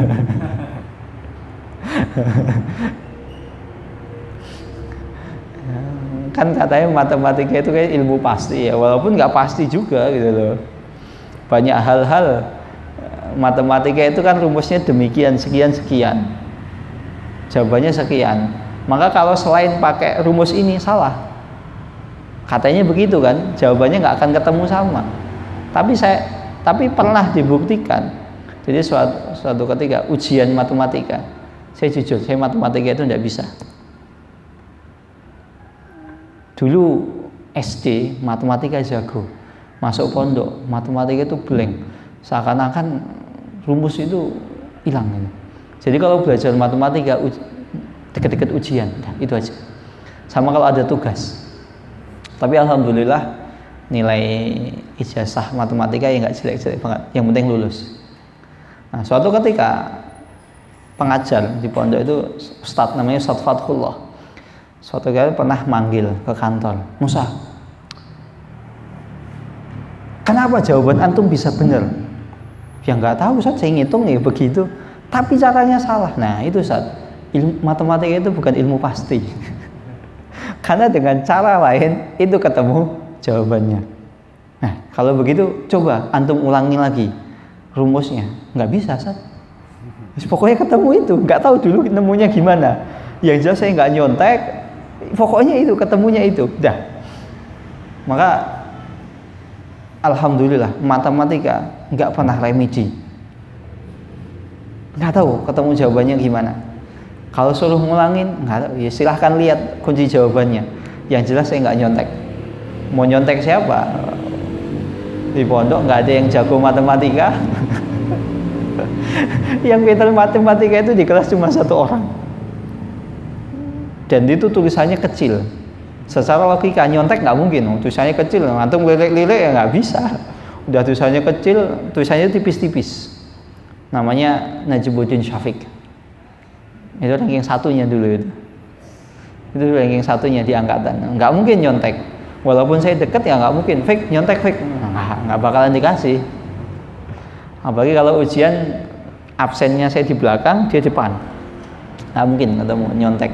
Kan katanya matematika itu kayak ilmu pasti ya, walaupun nggak pasti juga gitu loh. Banyak hal-hal matematika itu kan rumusnya demikian, sekian, jawabannya sekian. Maka kalau selain pakai rumus ini salah, katanya begitu kan, jawabannya nggak akan ketemu sama. Tapi pernah dibuktikan. Jadi suatu ketika ujian matematika, saya jujur, saya matematika itu tidak bisa. Dulu SD matematika jago, masuk pondok matematika itu blank, seakan-akan rumus itu hilang gitu. Jadi kalau belajar matematika deket-deket ujian, nah, itu aja. Sama kalau ada tugas. Tapi alhamdulillah nilai ijazah matematika ya nggak jelek-jelek banget, yang penting lulus. Nah, suatu ketika pengajar di pondok itu Ustadz, namanya Ustadz Fathullah, suatu kali pernah manggil ke kantor, Musa, kenapa jawaban antum bisa benar? Ya nggak tahu, Ustaz, saya ngitung ya begitu, tapi caranya salah. Nah itu Ustaz, ilmu matematika itu bukan ilmu pasti. Karena dengan cara lain itu ketemu jawabannya. Nah kalau begitu coba antum ulangi lagi rumusnya, nggak bisa Ustaz. Pokoknya ketemu itu, nggak tahu dulu nemunya gimana. Yang jelas saya nggak nyontek, pokoknya itu ketemunya itu, dah. Maka alhamdulillah matematika nggak pernah remedi, nggak tahu ketemu jawabannya gimana. Kalau suruh ngulangin nggak tahu, ya silahkan lihat kunci jawabannya. Yang jelas saya nggak nyontek. Mau nyontek siapa? Di pondok nggak ada yang jago matematika. Yang pintar matematika itu di kelas cuma 1 orang. Dan itu tulisannya kecil. Secara logika nyontek nggak mungkin, tulisannya kecil, antum lirik-lirik ya nggak bisa. Udah tulisannya kecil, tulisannya tipis-tipis. Namanya Najmuddin Syafiq. Itu ranking 1-nya dulu itu. Itu ranking 1-nya di angkatan. Nggak mungkin nyontek. Walaupun saya deket ya nggak mungkin. Fake, nyontek fake, nggak bakalan dikasih. Apalagi kalau ujian absennya saya di belakang, dia depan. Nggak mungkin ketemu nyontek.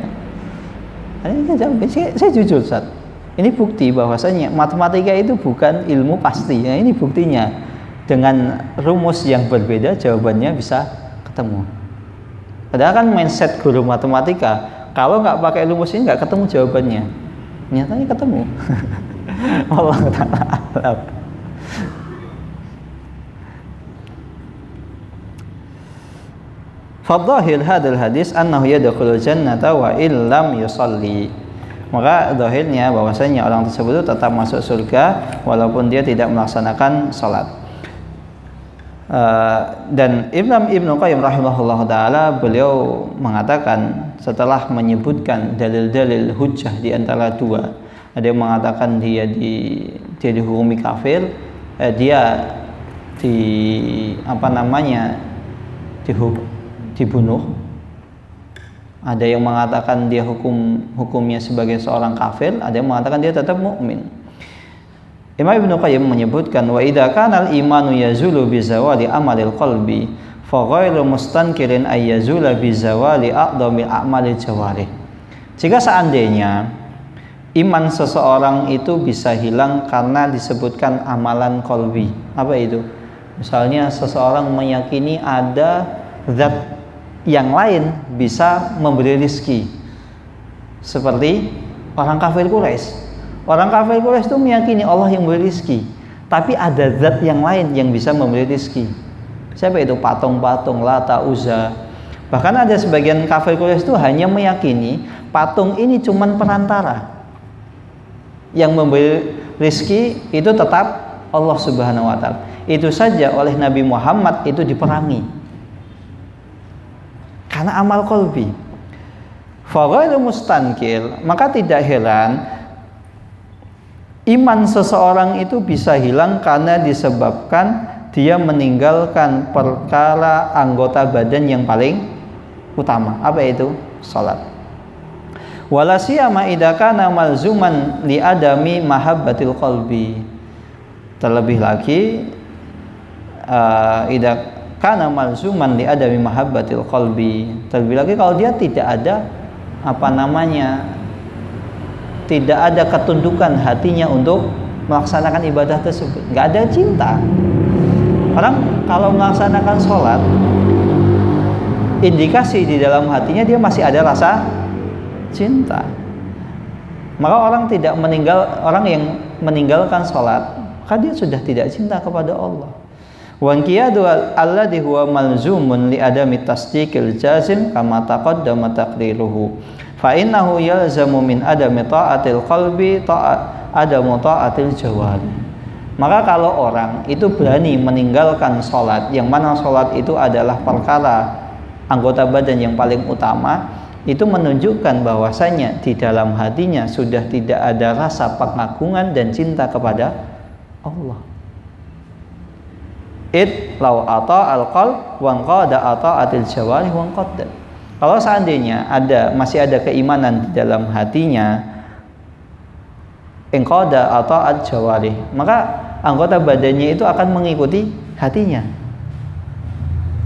Saya jujur Ustaz, ini bukti bahwasanya matematika itu bukan ilmu pasti. Nah, ini buktinya, dengan rumus yang berbeda jawabannya bisa ketemu. Padahal kan mindset guru matematika, kalau nggak pakai rumus ini nggak ketemu jawabannya. Nyatanya ketemu. Allah Ta'ala. Fadhahir hadal hadis annahu yadkhulul jannata wa illam yusalli. Maka zahirnya bahwasanya orang tersebut itu tetap masuk surga walaupun dia tidak melaksanakan salat. Dan Ibnu Qayyim rahimahullah taala beliau mengatakan setelah menyebutkan dalil-dalil hujjah di antara dua, ada yang mengatakan dia dihukumi kafir, dia dibunuh. Ada yang mengatakan dia hukumnya sebagai seorang kafir, ada yang mengatakan dia tetap mukmin. Imam Ibnu Qayyim menyebutkan wa idza kana al-imanu yazulu bi zawali amalil qalbi fa ghairu mustankirin ay yazula bi zawali a'dhamil a'malil jawarih. Jika seandainya iman seseorang itu bisa hilang karena disebutkan amalan qalbi. Apa itu? Misalnya seseorang meyakini ada zat yang lain bisa memberi rezeki. Seperti orang kafir Quraisy. Orang kafir Quraisy itu meyakini Allah yang memberi rezeki, tapi ada zat yang lain yang bisa memberi rezeki. Siapa itu? Patung-patung, Lata, Uzza. Bahkan ada sebagian kafir Quraisy itu hanya meyakini patung ini cuman perantara. Yang memberi rezeki itu tetap Allah Subhanahu wa taala. Itu saja oleh Nabi Muhammad itu diperangi. Karena amal qalbi. Fa ghairu mustankir, maka tidak heran iman seseorang itu bisa hilang karena disebabkan dia meninggalkan perkara anggota badan yang paling utama. Apa itu? Salat. Wala siyama idza kana malzuman li adami mahabbatil qalbi. Terlebih lagi idza kana malzuman li adami mahabbatil qalbi. Terlebih lagi kalau dia tidak ada tidak ada ketundukan hatinya untuk melaksanakan ibadah tersebut, nggak ada cinta. Orang kalau melaksanakan sholat, indikasi di dalam hatinya dia masih ada rasa cinta. Maka orang yang meninggalkan sholat, maka dia sudah tidak cinta kepada Allah. Wan qiyadu alladhi huwa malzumun li adami tasdiqil jazim kama taqaddama taqriruhu. Fa innahu yalzamu min adami ta'atil qalbi adamu ta'atil jawari. Maka kalau orang itu berani meninggalkan sholat, yang mana sholat itu adalah perkara anggota badan yang paling utama, itu menunjukkan bahwasanya di dalam hatinya sudah tidak ada rasa pengagungan dan cinta kepada Allah. Law ata al-qalb wa qada ata'atil jawari wa qadda. Kalau seandainya masih ada keimanan di dalam hatinya, engqada ata'at jawarih, maka anggota badannya itu akan mengikuti hatinya.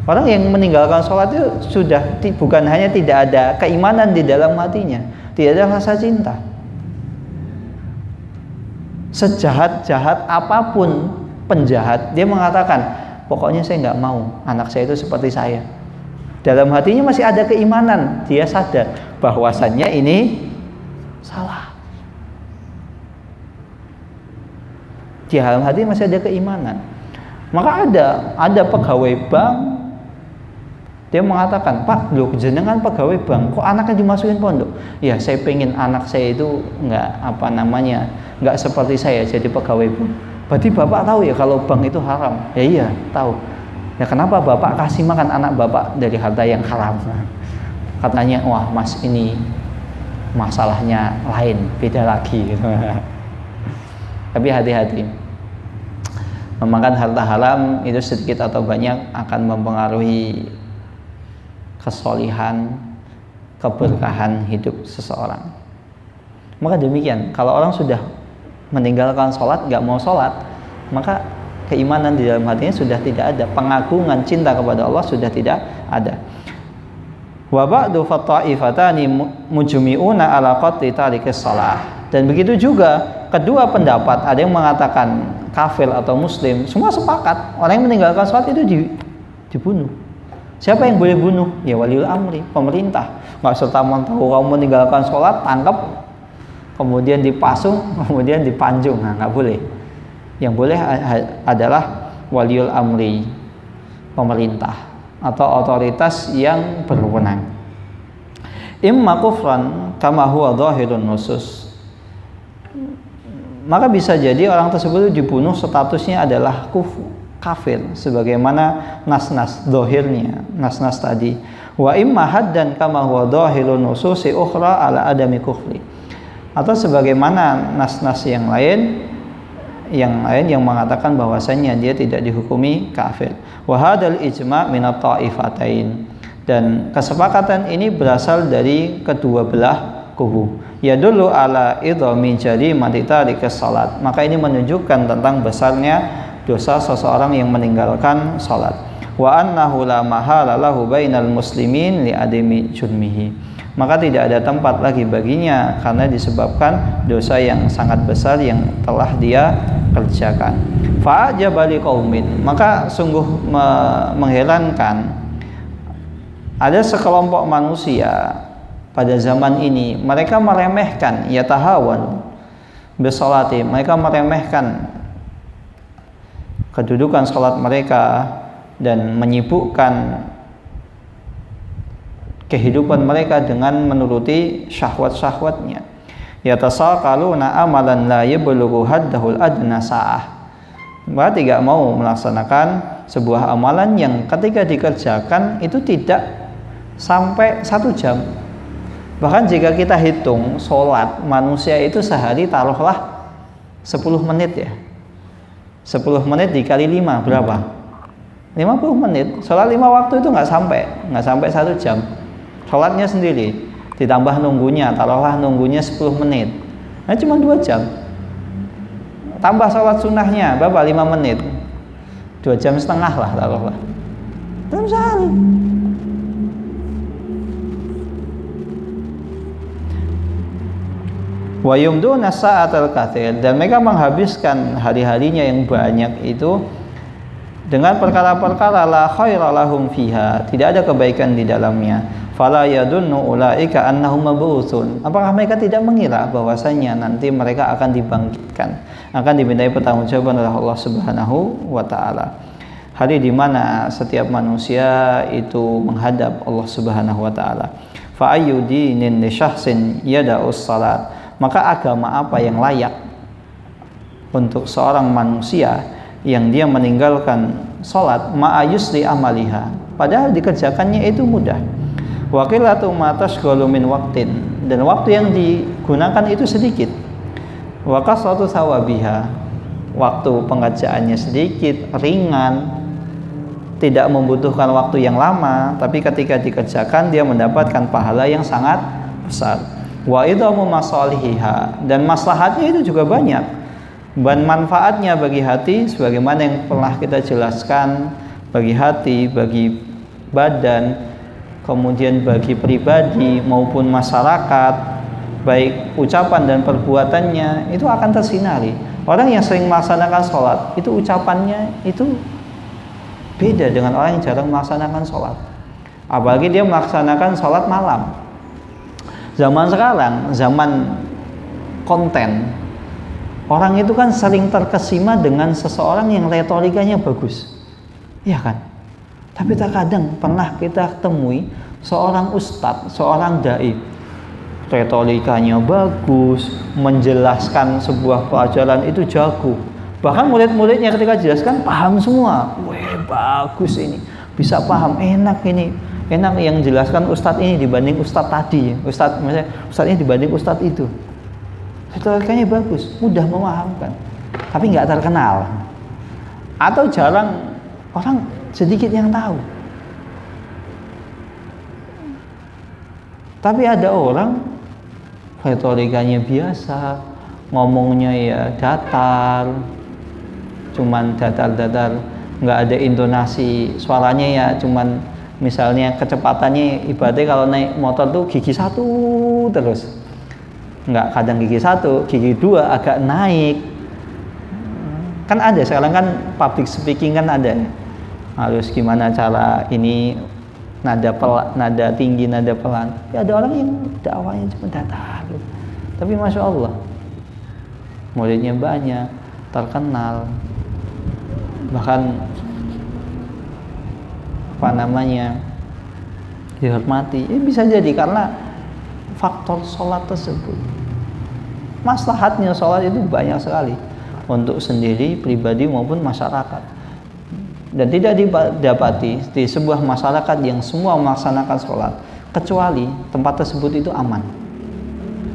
Orang yang meninggalkan sholat itu sudah bukan hanya tidak ada keimanan di dalam hatinya, tidak ada rasa cinta. Sejahat-jahat apapun penjahat, dia mengatakan, pokoknya saya nggak mau anak saya itu seperti saya. Dalam hatinya masih ada keimanan, dia sadar bahwasannya ini salah. Di dalam hati masih ada keimanan. Maka ada pegawai bank, dia mengatakan, Pak, loh jenengan pegawai bank, kok anaknya dimasukin pondok? Ya, saya pengen anak saya itu nggak seperti saya jadi pegawai bank. Berarti bapak tahu ya kalau bank itu haram? Ya iya, tahu. Ya kenapa bapak kasih makan anak bapak dari harta yang haram? Katanya, wah mas ini masalahnya lain, beda lagi gitu. Tapi hati-hati, memakan harta haram itu sedikit atau banyak akan mempengaruhi kesolihan, keberkahan hidup seseorang. Maka demikian, kalau orang sudah meninggalkan sholat, nggak mau sholat, maka keimanan di dalam hatinya sudah tidak ada, pengagungan cinta kepada Allah sudah tidak ada. Wa ba'du fatta'ifatani mujmi'una ala qatli tarikis shalah. Dan begitu juga kedua pendapat, ada yang mengatakan kafir atau muslim, semua sepakat orang yang meninggalkan sholat itu dibunuh. Siapa yang boleh bunuh? Ya waliul amri, pemerintah. Nggak serta-merta kamu meninggalkan sholat, tangkap, kemudian dipasung, kemudian dipanjung. Nah, nggak boleh. Yang boleh adalah waliul amri, pemerintah. atau otoritas yang berwenang. Imma kufran kama huwa dhahirun nusus. Maka bisa jadi orang tersebut dibunuh statusnya adalah kafir sebagaimana nas-nas dhahirnya, nas-nas tadi. Wa imma haddan kama huwa dhahirun nususi ukhra ala adami kufri. Atau sebagaimana nas-nas yang lain yang mengatakan bahwasanya dia tidak dihukumi kafir. Wa hadzal ijma' min at-ta'ifatain. Dan kesepakatan ini berasal dari kedua belah kubu. Yadullu ala idhami jarimati tarikas salat. Maka ini menunjukkan tentang besarnya dosa seseorang yang meninggalkan salat. Wa annahu la mahala lahu bainal muslimin li adami jurmihi. Maka tidak ada tempat lagi baginya karena disebabkan dosa yang sangat besar yang telah dia kerjakan. Fa'ajaba liqaumin, maka sungguh mengherankan ada sekelompok manusia pada zaman ini, mereka meremehkan yatahawan bisolati, mereka meremehkan kedudukan salat mereka dan menyibukkan kehidupan mereka dengan menuruti syahwat-syahwatnya. Yatasaqaluna amalan la yablughu haddahul adna sa'ah. Mereka tidak mau melaksanakan sebuah amalan yang ketika dikerjakan itu tidak sampai 1 jam. Bahkan jika kita hitung sholat manusia itu sehari taruhlah 10 menit ya. 10 menit dikali 5 berapa? 50 menit. Sholat 5 waktu itu nggak sampai 1 jam. Sholatnya sendiri ditambah nunggunya, taruhlah nunggunya 10 menit. Nah cuma 2 jam. Tambah sholat sunnahnya berapa? 5 menit. 2,5 jam lah taruhlah. Dalam sehari. Wa yumduna sa'atal katsir, dan mereka menghabiskan hari-harinya yang banyak itu dengan perkara-perkara la khaira lahum fiha, tidak ada kebaikan di dalamnya. Fala yadunnu ulaika annahum mab'utsun. Apakah mereka tidak mengira bahwasanya nanti mereka akan dibangkitkan, akan dimintai pertanggungjawaban oleh Allah Subhanahu wa taala. Hari di mana setiap manusia itu menghadap Allah Subhanahu wa taala. Fa ayyudinin li syahsin yada'us salat. Maka agama apa yang layak untuk seorang manusia yang dia meninggalkan salat ma'ayusli amaliha, padahal dikerjakannya itu mudah. Wa qillatu ma tashghalu min waqtin, dan waktu yang digunakan itu sedikit. Wa kasratu thawabiha, waktu pengerjaannya sedikit, ringan, tidak membutuhkan waktu yang lama, tapi ketika dikerjakan dia mendapatkan pahala yang sangat besar. Wa idhamu masalihiha, dan maslahatnya itu juga banyak, dan manfaatnya bagi hati sebagaimana yang pernah kita jelaskan, bagi hati, bagi badan, kemudian bagi pribadi maupun masyarakat, baik ucapan dan perbuatannya itu akan tersinari. Orang yang sering melaksanakan sholat itu ucapannya itu beda dengan orang yang jarang melaksanakan sholat, apalagi dia melaksanakan sholat malam. Zaman sekarang, zaman konten, orang itu kan sering terkesima dengan seseorang yang retorikanya bagus, iya kan? Tapi terkadang pernah kita temui seorang ustadz, seorang dai, retorikanya bagus, menjelaskan sebuah pelajaran itu jago. Bahkan murid-muridnya ketika jelaskan paham semua. Wah, bagus ini, bisa paham, enak ini. Enak yang jelaskan ustadz ini dibanding ustadz tadi. Ustadz ini dibanding ustadz itu. Retorikanya bagus, mudah memahamkan, tapi nggak terkenal. Atau jarang, orang sedikit yang tahu. Tapi ada orang retorikanya biasa, ngomongnya ya datar, cuman datar-datar, nggak ada intonasi, suaranya ya cuman misalnya kecepatannya ibaratnya kalau naik motor tuh gigi 1 terus, nggak kadang gigi 1, gigi 2 agak naik. Kan ada sekarang kan public speaking kan ada, harus gimana cara ini, nada tinggi, nada pelan. Ya ada orang yang dakwahnya cuma datar, tapi masya Allah muridnya banyak, terkenal, bahkan dihormati. Bisa jadi karena faktor sholat tersebut. Maslahatnya sholat itu banyak sekali untuk sendiri, pribadi maupun masyarakat. Dan tidak didapati di sebuah masyarakat yang semua melaksanakan sholat kecuali tempat tersebut itu aman.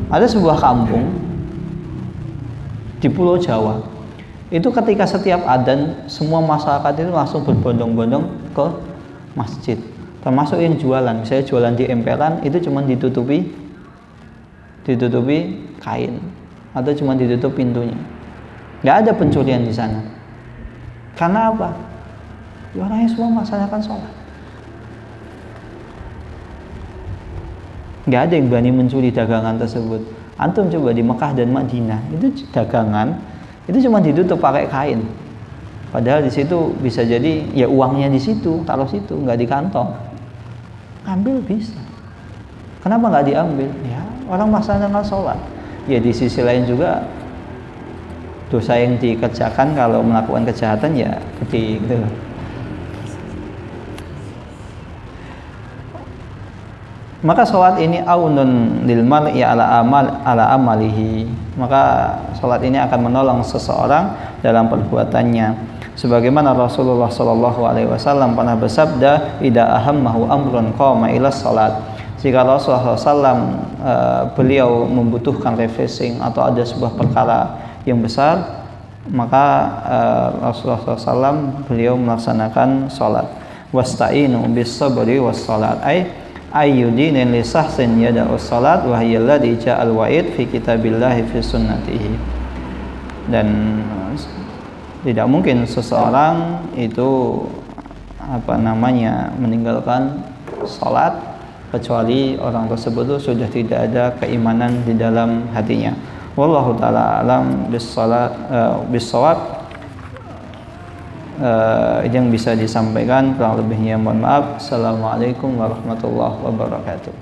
Ada sebuah kampung di Pulau Jawa, itu ketika setiap adzan semua masyarakat itu langsung berbondong-bondong ke masjid, termasuk yang jualan. Misalnya jualan di emperan itu cuma ditutupi kain atau cuma ditutup pintunya, nggak ada pencurian di sana. Karena apa? Orangnya semua melaksanakan sholat. Nggak ada yang berani mencuri dagangan tersebut. Antum coba di Mekah dan Madinah, itu dagangan itu cuma ditutup pakai kain. Padahal di situ bisa jadi ya uangnya di situ, taruh situ, nggak di kantong. Ambil bisa. Kenapa nggak diambil? Ya orang melaksanakan sholat. Ya di sisi lain juga dosa yang dikerjakan kalau melakukan kejahatan ya gede gitu. Maka sholat ini aunun lil mar'i ala amalihi. Maka sholat ini akan menolong seseorang dalam perbuatannya. Sebagaimana Rasulullah Shallallahu Alaihi Wasallam pernah bersabda, "Idza ahammahu amrun qama ila sholat." Jika Rasulullah SAW beliau membutuhkan refreshing atau ada sebuah perkara yang besar, maka Rasulullah SAW beliau melaksanakan sholat. Wasta'inu bis sabri was sholat. Ayyudinin li sahsin yada'u salat wa hiya alladhi ja'al wa'id fi kitabillahi fi sunnatihi. Dan tidak mungkin seseorang itu meninggalkan salat kecuali orang tersebut itu sudah tidak ada keimanan di dalam hatinya. Wallahu taala alam bis-shawab. Yang bisa disampaikan, kurang lebihnya mohon maaf. Assalamualaikum warahmatullahi wabarakatuh.